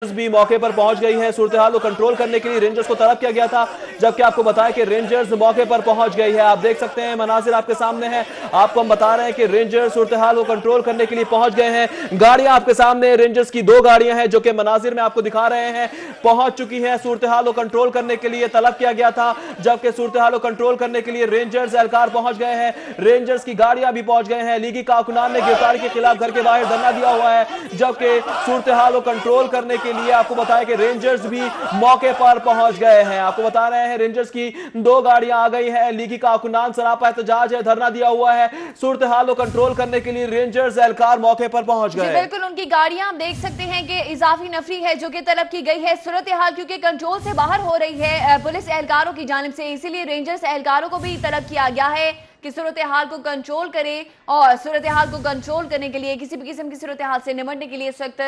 भी मौके पर पहुंच गई है। सूरत-ए-हाल को कंट्रोल करने के लिए रेंजर्स को तलब किया गया था, जबकि आपको बताया कि रेंजर्स मौके पर पहुंच गई है। आप देख सकते हैं, मनाजिर आपके सामने हैं। आपको हम बता रहे हैं कि रेंजर्स सूरत-ए-हाल को कंट्रोल करने के लिए पहुंच गए हैं। गाड़ियां आपके सामने, रेंजर्स की 2 गाड़ियां हैं जो कि मनाजिर में आपको दिखा रहे हैं, पहुंच चुकी हैं। सूरत-ए-हाल को कंट्रोल करने के लिए तलब किया गया था, जबकि सूरत-ए-हाल को कंट्रोल करने के लिए रेंजर्स एहलकार पहुंच गए हैं। रेंजर्स की गाड़ियां भी पहुंच गए हैं। लीगी कारकुनान ने गिरफ्तारी के खिलाफ घर के बाहर धरना दिया हुआ है, जबकि सूरत-ए-हाल को कंट्रोल करने के लिए आपको बताया कि रेंजर्स भी मौके पर पहुंच गए हैं। आपको बता रहे हैं, रेंजर्स की 2 गाड़ियां आ गई हैं। लीगी कारकुनान सरापा एहतजाज है, धरना दिया हुआ है। सूरत-ए-हाल को कंट्रोल करने के लिए रेंजर्स एहलकार मौके पर पहुंच गए। बिल्कुल, उनकी गाड़ियां आप देख सकते हैं कि इजाफी नफरी है जो कि तलब की गई है। सूरत-ए-हाल क्योंकि कंट्रोल से बाहर हो रही है पुलिस एहलकारों की जानिब से, इसीलिए रेंजर्स एहलकारों को भी तलब किया गया है कि सूरत-ए-हाल को कंट्रोल करें। और सूरत-ए-हाल को कंट्रोल करने के लिए, किसी भी किस्म की सूरत-ए-हाल से निपटने के लिए इस वक्त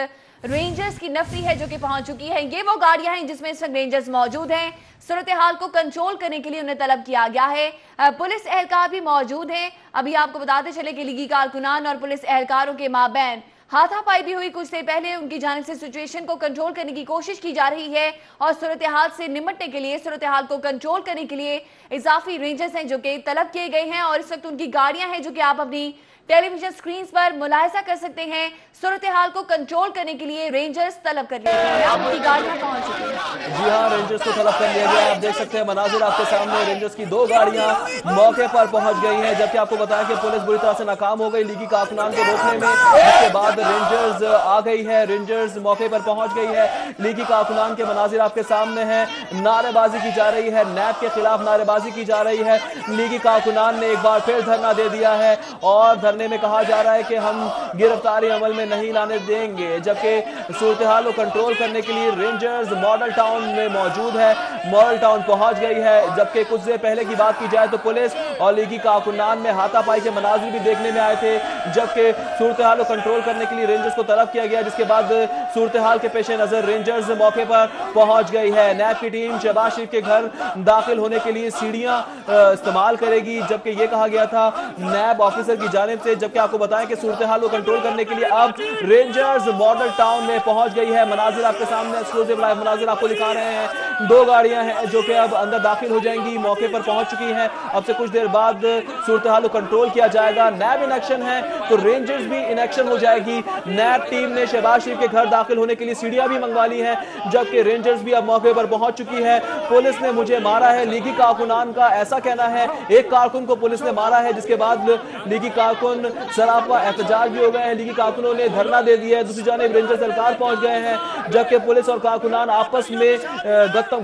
रेंजर्स की नफरी है जो कि पहुंच चुकी है। ये वो गाड़ियां हैं जिसमें इस वक्त रेंजर्स मौजूद हैं। सूरत-ए-हाल को कंट्रोल करने के लिए उन्हें तलब किया गया है। पुलिस एहलकार भी मौजूद हैं। अभी आपको बताते चले कि लीगी कारकुनान और पुलिस एहलकारों के माबैन हाथापाई भी हुई कुछ देर पहले। उनकी जानिब से सिचुएशन को कंट्रोल करने की कोशिश की जा रही है और सूरत-ए-हाल से निपटने के लिए, सूरत-ए-हाल को कंट्रोल करने के लिए इजाफी रेंजर्स हैं जो कि तलब किए गए हैं। और इस वक्त उनकी गाड़ियां हैं जो कि आप अपनी टेलीविजन स्क्रीन पर मुलाहिजा कर सकते हैं। सूरत-ए-हाल को कंट्रोल करने के लिए रेंजर्स तलब कर लिए गए हैं। आपकी गाड़ियां पहुंच चुकी हैं। जी हाँ, रेंजर्स को तलब कर लिया गया। आप देख सकते हैं, मनाजिर आपके सामने, रेंजर्स की 2 गाड़ियां मौके पर पहुंच गई हैं, जबकि आपको बताया कि पुलिस बुरी तरह से नाकाम हो गई लीगी कारकुनान को रोकने में। इसके बाद रेंजर्स आ गई है, रेंजर्स मौके पर पहुंच गई है। लीगी कारकुनान के मनाजिर आपके सामने हैं। नारेबाजी की जा रही है, नैब के खिलाफ नारेबाजी की जा रही है। लीगी कारकुनान ने एक बार फिर धरना दे दिया है और धरने में कहा जा रहा है कि हम गिरफ्तारी अमल में नहीं लाने देंगे, जबकि सूरत-ए-हाल को कंट्रोल करने के लिए रेंजर्स मॉडल टाउन में मौजूद है। मॉडल टाउन पहुंच गई है, जबकि कुछ देर पहले की बात की जाए तो पुलिस और लीगी कारकुनान में हाथापाई के मनाजिर भी देखने में आए थे, जबकि सूरत-ए-हाल को कंट्रोल करने के लिए रेंजर्स को तलब किया गया, जिसके बाद सूरत-ए-हाल के पेश नजर रेंजर्स मौके पर पहुंच गई है। नैब की टीम शहबाज शरीफ के घर दाखिल होने के लिए सीढ़ियां इस्तेमाल करेगी, जबकि यह कहा गया था नैब ऑफिसर की जानिब से। जबकि आपको बताएं कि सूरत-ए-हाल को कंट्रोल करने के लिए अब रेंजर्स मॉडल टाउन में पहुंच गई है। मनाजिर आपके सामने एक्सक्लूसिव लाइव मनाजिर आपको दिखा रहे हैं। 2 गाड़ियां हैं जो कि अब अंदर दाखिल हो जाएंगी, मौके पर पहुंच चुकी हैं। अब से कुछ देर बाद सूरत-ए-हाल को कंट्रोल किया जाएगा। नैब इन एक्शन है तो रेंजर्स भी इन एक्शन हो जाएगी। नैब टीम ने शहबाज शरीफ के घर दाखिल होने के लिए सीढ़ियां भी मंगवा ली है, जबकि रेंजर्स भी अब मौके पर पहुंच चुकी है। पुलिस ने मुझे मारा है, लीगी कारकुनान का ऐसा कहना है। एक कारकुन को पुलिस ने मारा है, जिसके बाद लीगी कारकुन सरापा एहतजाज भी हो गए हैं। लीगी कारकुनों ने धरना दे दिया है। दूसरी जानिब रेंजर्स सरकार पहुंच गए हैं, जबकि पुलिस और कारकुनान आपस में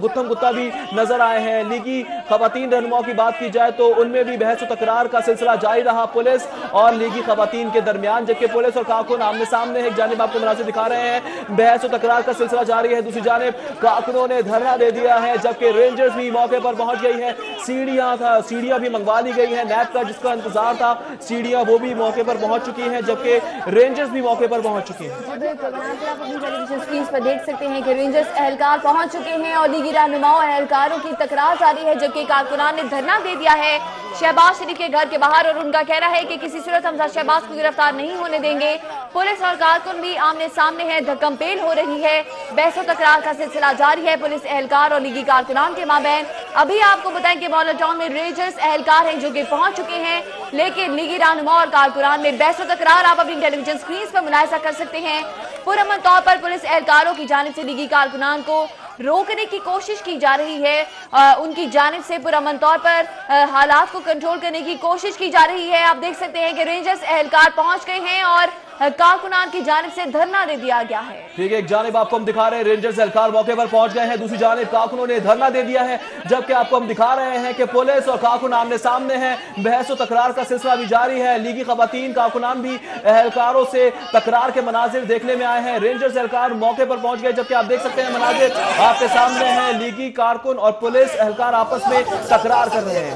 गुत्थम गुत्ता भी नजर आए हैं। लीगी खवातीन रहनुमाओं की बात की जाए तो उनमें भी बहस और तकरार का सिलसिला जारी रहा पुलिस और लीगी खवातीन के दरमियान, जबकि पुलिस और कारकुन आमने सामने एक जानिब आपको मनाजिर दिखा रहे हैं, बहस और तकरार का सिलसिला जारी है। दूसरी जानिब कारकुनों ने धरना दे दिया है, जबकि रेंजर्स भी मौके पर पहुंच गई है। सीढ़ियां भी मंगवा ली गई है। नैब का जिसका इंतजार था, सीढ़ियां वो भी मौके पर पहुंच चुकी हैं, जबकि रेंजर्स भी मौके पर पहुंच चुके हैं। आप अपनी टेलीविजन स्क्रीन पर देख सकते हैं कि रेंजर्स एहलकार पहुंच चुके हैं और लीगी रहनुमाओं एहलकारों की तकरार जारी है, जबकि कारकुनान ने धरना दे दिया है शहबाज शरीफ के घर के बाहर और उनका कहना है कि किसी सूरत हम शहबाज को गिरफ्तार नहीं होने देंगे। पुलिस और कारकुन भी आमने सामने हैं, धक्कम-पेल हो रही है, बहस और तकरार का सिलसिला जारी है पुलिस एहलकार और लीगी कारकुनान के माबैन। अभी आपको बताएं कि मॉडल टाउन में रेंजर्स एहलकार हैं जो कि पहुंच चुके हैं, लेकिन लीगी रहनुमा और कारकुनान में बहस और तकरार आप अपनी टेलीविजन स्क्रीन पर मुलाहिजा कर सकते हैं। पुरअमन तौर पर पुलिस एहलकारों की जानिब से लीगी कारकुनान को रोकने की कोशिश की जा रही है। उनकी जानिब से पुरअमन तौर पर हालात को कंट्रोल करने की कोशिश की जा रही है। आप देख सकते हैं कि रेंजर्स एहलकार पहुंच गए हैं और कारकुनान की जानिब से धरना दे दिया गया है। ठीक है, एक जानिब आपको हम दिखा रहे हैं रेंजर्स एहलकार मौके पर पहुंच गए हैं, दूसरी जानिब कारकुनों ने धरना दे दिया है, जबकि आपको हम दिखा रहे हैं कि पुलिस और कारकुन आमने सामने हैं। बहस और तकरार का सिलसिला भी जारी है। लीगी खवातीन कारकुनान भी एहलकारों से तकरार के मनाजिर देखने में आए हैं। रेंजर्स एहलकार मौके पर पहुंच गए, जबकि आप देख सकते हैं मनाजिर आपके सामने हैं। लीगी कारकुन और पुलिस एहलकार आपस में तकरार कर रहे हैं।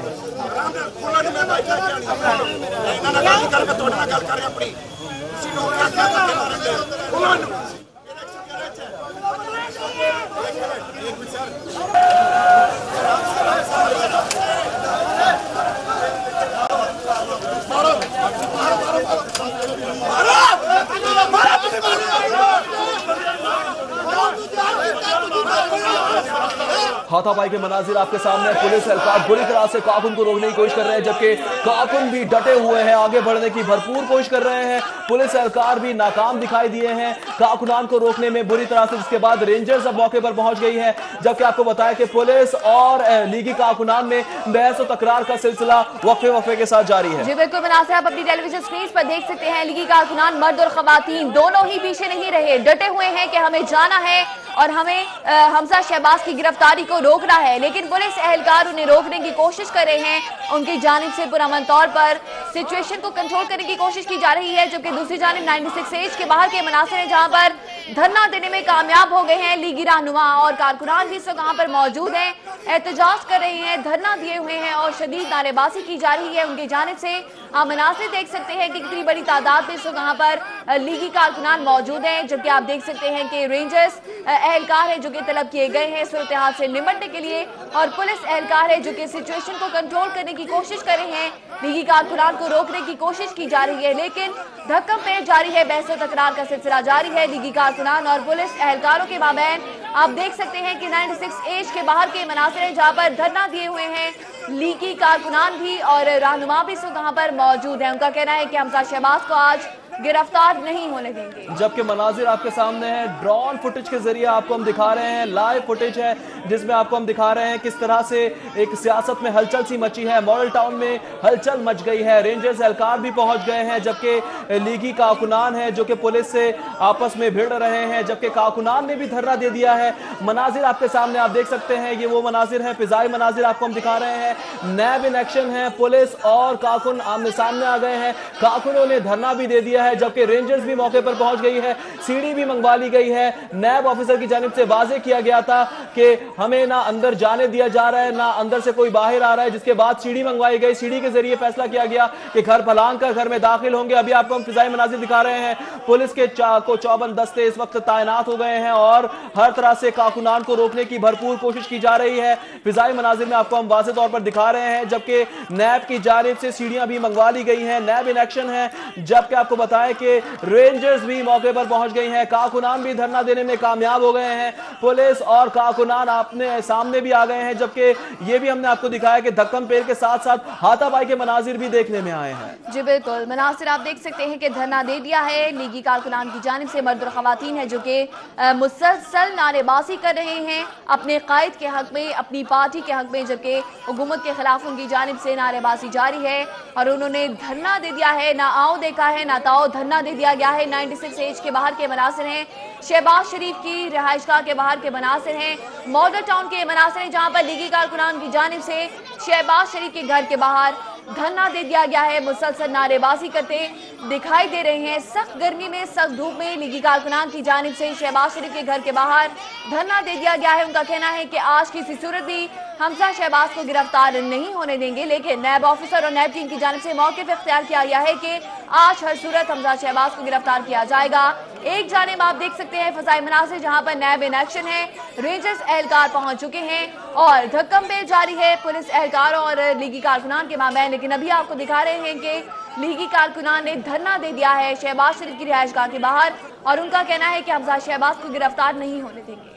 हाथापाई के मनाजिर आपके सामने। पुलिस एहलकार बुरी तरह से कारकुन को रोकने की कोशिश कर रहे हैं, जबकि कारकुन भी डटे हुए हैं, आगे बढ़ने की भरपूर कोशिश कर रहे हैं। पुलिस एहलकार भी नाकाम दिखाई दिए हैं कारकुनान को रोकने में बुरी तरह से, जिसके बाद रेंजर्स अब मौके पर पहुंच गई है। जबकि आपको बताया कि पुलिस और लीगी कारकुनान में बहस और तकरार का सिलसिला वक्फे के साथ जारी है। जी बिल्कुल मनासिर, आप अपनी टेलीविजन स्क्रीन पर देख सकते हैं लीगी कारकुनान मर्द और खवातीन दोनों ही पीछे नहीं रहे, डटे हुए हैं कि हमें जाना है और हमें हमजा शहबाज की गिरफ्तारी को रोकना है। लेकिन पुलिस एहलकार उन्हें रोकने की कोशिश कर रहे हैं, उनकी जानिब से पुरअमन तौर पर सिचुएशन को कंट्रोल करने की कोशिश की जा रही है। जबकि दूसरी जानिब 96H के बाहर के मनासिर हैं, जहां पर धरना देने में कामयाब हो गए हैं लीगी रहनुमा और कारकुनान भी इस वक्त वहां पर मौजूद हैं, एहतजाज कर रहे हैं, धरना दिए हुए हैं और शदीद नारेबाजी की जा रही है उनकी जानिब से। आप मनासिर देख सकते हैं कि कितनी बड़ी तादाद में इस वक्त वहां पर लीगी कारकुनान मौजूद हैं। जबकि आप देख सकते हैं कि रेंजर्स एहलकार है जो कि तलब किए गए हैं सूरत हाल से निपटने के लिए, और पुलिस एहलकार है जो कि सिचुएशन को कंट्रोल करने की कोशिश कर रहे हैं। लीगी कारकुनान को रोकने की कोशिश की जा रही है, लेकिन धक्कम पेश जारी है, बहस और तकरार का सिलसिला जारी है लीगी कारकुनान और पुलिस एहलकारों के माबैन। आप देख सकते हैं कि 96H के बाहर के मनासिर हैं, जहां पर धरना दिए हुए हैं लीगी कारकुनान भी और रहनुमा भी वहां पर मौजूद है। उनका कहना है कि हमजा शहबाज को आज गिरफ्तार नहीं होने देंगे। जबकि मनाजिर आपके सामने है, ड्रोन फुटेज के जरिए आपको हम दिखा रहे हैं, लाइव फुटेज है जिसमें आपको हम दिखा रहे हैं किस तरह से एक सियासत में हलचल सी मची है। मॉडल टाउन में हलचल मच गई है, रेंजर्स एहलकार भी पहुंच गए हैं, जबकि लीगी कारकुनान है जो कि पुलिस से आपस में भिड़ रहे हैं, जबकि कारकुनान ने भी धरना दे दिया है। मनाजिर आपके सामने आप देख सकते हैं, ये वो मनाजिर है, फिजाई मनाजिर आपको हम दिखा रहे हैं। नैब इन एक्शन है, पुलिस और कारकुन आमने सामने आ गए हैं, कारकुनों ने धरना भी दे दिया है, जबकि रेंजर्स भी मौके पर पहुंच गई है, सीढ़ी भी मंगवा ली गई है। नैब ऑफिसर की जानिब से वाजे किया गया था कि हमें ना अंदर जाने दिया जा रहा है, ना अंदर से कोई बाहर आ रहा है, जिसके बाद सीढ़ी मंगवाई गई, सीढ़ी के जरिए फैसला किया गया कि घर फलांग कर घर में दाखिल होंगे। अभी आपको हम फिजाई मनाजिर दिखा रहे हैं, पुलिस के 54 दस्ते इस वक्त तैनात हो गए हैं और हर तरह से कारकुनान को रोकने की भरपूर कोशिश की जा रही है। फिजाई मनाजिर में आपको हम वाज़ेह तौर पर दिखा रहे हैं, जबकि नैब की जानिब से सीढ़ियां भी मंगवा ली गई हैं, नैब इन एक्शन है। जबकि आपको बताएं कि रेंजर्स भी मौके पर पहुंच गई हैं, कारकुनान भी धरना देने में कामयाब हो गए हैं, पुलिस और कारकुनान अपने सामने भी आ गए हैं। जबकि ये भी हमने आपको दिखाया कि धक्कम पेल के साथ साथ हाथापाई के मनाजिर भी देखने में आए हैं। जी बिल्कुल मनासिर, आप देख सकते हैं कि धरना दे दिया है लीगी कारकुनान की जानिब से मर्द और खवातीन है जो कि मुसलसल नारेबाजी कर रहे हैं अपने कायद के हक में, अपनी पार्टी के हक में, जबकि हुकूमत के खिलाफ उनकी जानिब से नारेबाजी जारी है और उन्होंने धरना दे दिया है। ना आओ देखा है ना ताओ, धरना दे दिया गया है। 96H के बाहर के मनासिर हैं, शहबाज शरीफ की रिहाइशगाह के बाहर के मनासिर हैं, मॉडल टाउन के मनासिर हैं, जहां पर लीगी कारकुनान की जानिब से शहबाज शरीफ के घर के बाहर धरना दे दिया गया है। मुसलसल नारेबाजी करते दिखाई दे रहे हैं, सख्त गर्मी में, सख्त धूप में लीगी कारकुनान की जानिब से शहबाज शरीफ के घर के बाहर धरना दे दिया गया है। उनका कहना है कि आज किसी सूरत भी हमजा शहबाज को गिरफ्तार नहीं होने देंगे, लेकिन नैब ऑफिसर और नैब टीम की जानिब से मौक़िफ़ इख्तियार किया गया है कि आज हर सूरत हमजा शहबाज को गिरफ्तार किया जाएगा। एक जानिब आप देख सकते हैं फजाई मनासिर, जहां पर नैब इन एक्शन है, रेंजर्स एहलकार पहुंच चुके हैं और धक्कम पेल जारी है पुलिस एहलकार और लीगी कारकुनान के माबैन। लेकिन अभी आपको दिखा रहे हैं कि लीगी कारकुनान ने धरना दे दिया है शहबाज शरीफ की रिहाइशगाह के बाहर और उनका कहना है कि हमजा शहबाज को गिरफ्तार नहीं होने देंगे।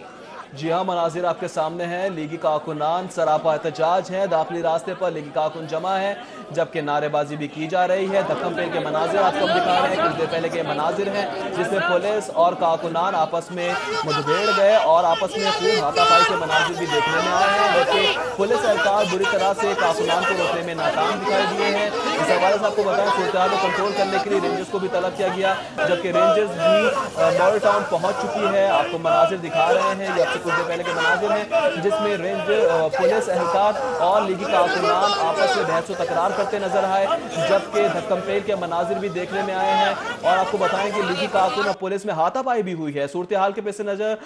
जी हाँ, मनाजिर आपके सामने हैं, लीगी कारकुनान सरापा एहतजाज है, दाखिली रास्ते पर लीगी कारकुन जमा है, जबकि नारेबाजी भी की जा रही है। धक्कम पेल के मनाजिर आपको दिखा रहे हैं, कुछ देर पहले के मनाजिर हैं जिसमें पुलिस और कारकुनान आपस में मुठभेड़ गए और आपस में खूब हाथापाई के मनाजिर भी देखने में आए हैं, जबकि पुलिस एहलकार बुरी तरह से कारकुनान को रोकने में नाकाम दिखाई दिए हैं। इस हवाले से आपको बताएं, सूरत को कंट्रोल करने के लिए रेंजर्स को भी तलब किया गया, जबकि रेंजर्स भी मॉडल टाउन पहुंच चुकी है। आपको मनाजिर दिखा रहे हैं, ये कुछ देर पहले के मनाजिर हैं जिसमें रेंजर पुलिस एहलकार और लीगी कारकुनान आपस में बहस तकरार करते नजर आए, जबकि धक्कम पेल के मनाजिर भी देखने में आए हैं। और आपको बताएं कि लीगी कारकुन और पुलिस में हाथापाई भी हुई है। सूरत हाल के पेश नजर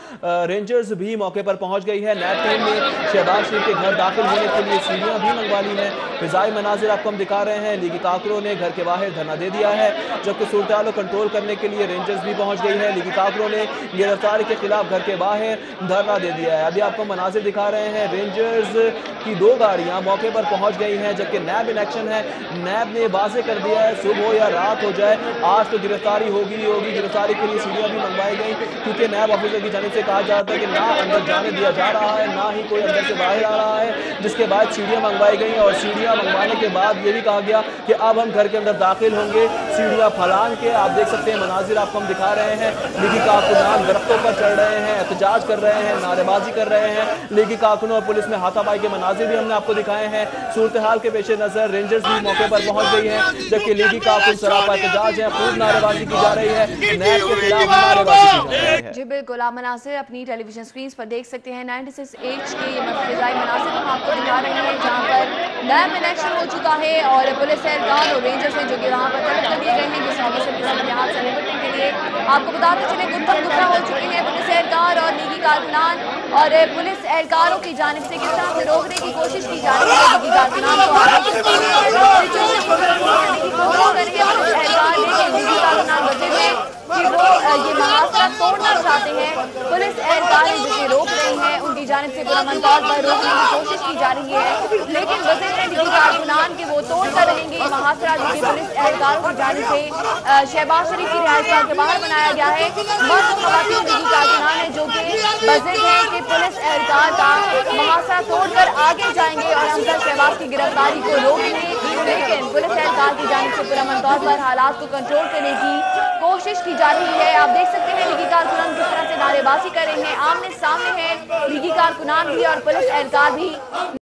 रेंजर्स भी मौके पर पहुंच गई है, नैब टीम ने शहबाज शरीफ के घर दाखिल होने के लिए सीढ़ियां भी मंगवा ली हैं। फिजाई मनाजिर आपको हम दिखा रहे हैं, लीगी कारकुनों ने घर के बाहर धरना दे दिया है, जबकि सूरत को कंट्रोल करने के लिए रेंजर्स भी पहुंच गई है। लीगी कारकुनों ने गिरफ्तारी के खिलाफ घर के बाहर धरना लगा दे दिया है। अभी आपको मनाजिर दिखा रहे हैं, रेंजर्स की 2 गाड़ियां मौके पर पहुंच गई हैं, जबकि नैब इन एक्शन है। नैब ने वाजे कर दिया है, सुबह हो या रात हो जाए, आज तो गिरफ्तारी होगी ही होगी। गिरफ्तारी के लिए सीढ़ियां भी मंगवाई गई, क्योंकि नैब ऑफिसर की जानिब से कहा जाता है कि ना अंदर जाने दिया जा रहा है, ना ही कोई अंदर से बाहर आ रहा है। जिसके बाद सीढ़ियां मंगवाई गई और सीढ़ियां मंगवाने के बाद ये भी कहा गया कि अब हम घर के अंदर दाखिल होंगे। सीढ़ियां फलांग के आप देख सकते हैं, मनाजिर आपको हम दिखा रहे हैं। लीगी कारकुनान दरख्तों पर चढ़ रहे हैं, एहतजाज कर रहे हैं, नारेबाजी कर रहे हैं। लीगी कारकुनों और पुलिस में हाथापाई के मनाजिर भी हमने आपको दिखाए हैं। सूरत हाल के पेश नजर रेंजर्स भी मौके पर पहुंच गई हैं, जबकि लीगी कारकुन सरापा एहतजाज है, खूब नारेबाजी की जा रही है, नैब के खिलाफ नारेबाजी की जा रही है। जी बिल्कुल, आप मनासिर अपनी टेलीविजन स्क्रीन पर देख सकते हैं। 96H के ये मफिजाई मनासिर हम आपको दिखा रहे हैं, जहाँ पर नैब में एक्शन हो चुका है और पुलिस एहलकार और रेंजर्स हैं जो कि वहाँ पर तलब कर दिए गए हैं जिस मौके से सूरत-ए-हाल से निपटने के लिए। आपको बताते चले गुत्थम गुत्था हो चुके हैं पुलिस एहलकार और लीगी कारकुनान, और पुलिस एहलकारों की जानिब से किस तरह से रोकने की कोशिश की जा रही है लीगी कारकुनान को आगे की कोशिश कर रही है पुलिस एहलकार, लेकिन लीगी कारकुनान वजह है कि वो ये मुआसरा तोड़ना चाहते हैं। पुलिस एहलकार जिसे रोक रही हैं, उनकी जानिब से पुरअमन तौर पर रोकने की कोशिश की जा रही है, लेकिन वजह है लीगी कारकुनान कि वो तोड़ कर रहेंगे ये मुआसरा जो कि पुलिस एहलकारों की जानिब से शहबाज शरीफ की रिहाइशगाह के बाहर बनाया गया है। मर्द और खवातीन लीगी कारकुनान है जो कि वजह है कि पुलिस एहलकार का मुआसरा तोड़कर आगे जाएंगे और हमजा शहबाज की गिरफ्तारी को रोकेंगे, लेकिन पुलिस एहलकार की जानिब से पुरअमन तौर पर हालात को कंट्रोल करने की कोशिश की जा रही है। आप देख सकते हैं लीगी कारकुनान किस तरह से नारेबाजी कर रहे हैं, आमने सामने है लीगी कारकुनान भी और पुलिस एहलकार भी।